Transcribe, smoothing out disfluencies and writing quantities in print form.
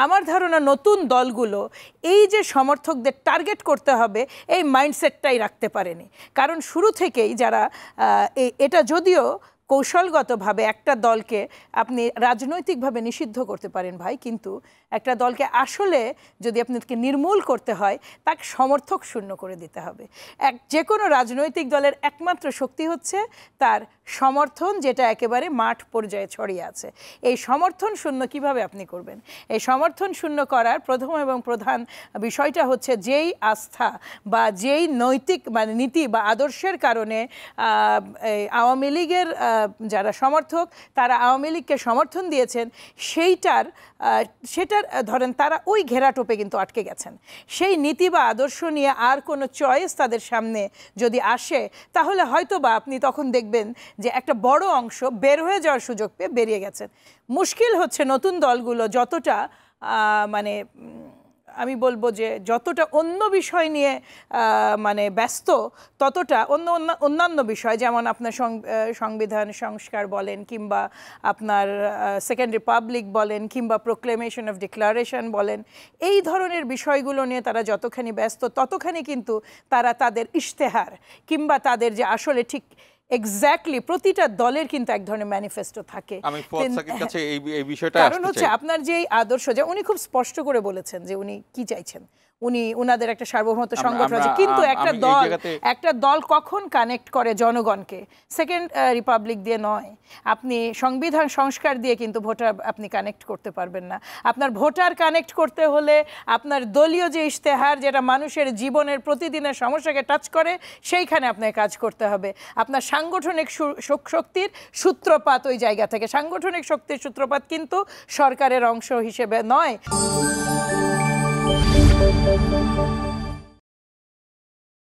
আমার ধারণা নতুন দলগুলো এই যে সমর্থকদের টার্গেট করতে হবে এই মাইন্ডসেটটাই রাখতে পারেনি। কারণ শুরু থেকেই যারা এটা যদিও কৌশলগতভাবে একটা দলকে আপনি রাজনৈতিকভাবে নিষিদ্ধ করতে পারেন ভাই, কিন্তু একটা দলকে আসলে যদি আপনাকে নির্মূল করতে হয় তাকে সমর্থক শূন্য করে দিতে হবে। যে কোনো রাজনৈতিক দলের একমাত্র শক্তি হচ্ছে তার সমর্থন, যেটা একেবারে মাঠ পর্যায়ে ছড়িয়ে আছে। এই সমর্থন শূন্য কিভাবে আপনি করবেন? এই সমর্থন শূন্য করার প্রথম এবং প্রধান বিষয়টা হচ্ছে যেই আস্থা বা যেই নৈতিক মানে নীতি বা আদর্শের কারণে আওয়ামী লীগের যারা সমর্থক তারা আওয়ামী লীগকে সমর্থন দিয়েছেন সেটার ধরেন তারা ওই ঘেরাটোপে কিন্তু আটকে গেছেন। সেই নীতি বা আদর্শ নিয়ে আর কোনো চয়েস তাদের সামনে যদি আসে তাহলে হয়তো বা আপনি তখন দেখবেন যে একটা বড় অংশ বের হয়ে যাওয়ার সুযোগ পেয়ে বেরিয়ে গেছেন। মুশকিল হচ্ছে নতুন দলগুলো যতটা মানে আমি বলবো যে যতটা অন্য বিষয় নিয়ে মানে ব্যস্ত ততটা অন্যান্য বিষয় যেমন আপনার সংবিধান সংস্কার বলেন কিংবা আপনার সেকেন্ড রিপাবলিক বলেন কিংবা প্রোক্লেমেশন অফ ডিক্লারেশন বলেন, এই ধরনের বিষয়গুলো নিয়ে তারা যতখানি ব্যস্ত ততখানি কিন্তু তারা তাদের ইশতেহার কিংবা তাদের যে আসলে ঠিক এক্স্যাক্টলি প্রতিটা দলের কিন্তু এক ধরনের ম্যানিফেস্টো থাকে। কারণ হচ্ছে আপনার যে আদর্শ, যে উনি খুব স্পষ্ট করে বলেছেন যে উনি কি চাইছেন, উনাদের একটা সার্বভৌমত্ব সংগঠন আছে, কিন্তু একটা দল কখন কানেক্ট করে জনগণকে? সেকেন্ড রিপাবলিক দিয়ে নয়, আপনি সংবিধান সংস্কার দিয়ে কিন্তু ভোটার আপনি কানেক্ট করতে পারবেন না। আপনার ভোটার কানেক্ট করতে হলে আপনার দলীয় যে ইশতেহার যেটা মানুষের জীবনের প্রতিদিনের সমস্যাকে টাচ করে সেইখানে আপনাকে কাজ করতে হবে। আপনার সাংগঠনিক শক্তির সূত্রপাত ওই জায়গা থেকে, সাংগঠনিক শক্তির সূত্রপাত কিন্তু সরকারের অংশ হিসেবে নয়।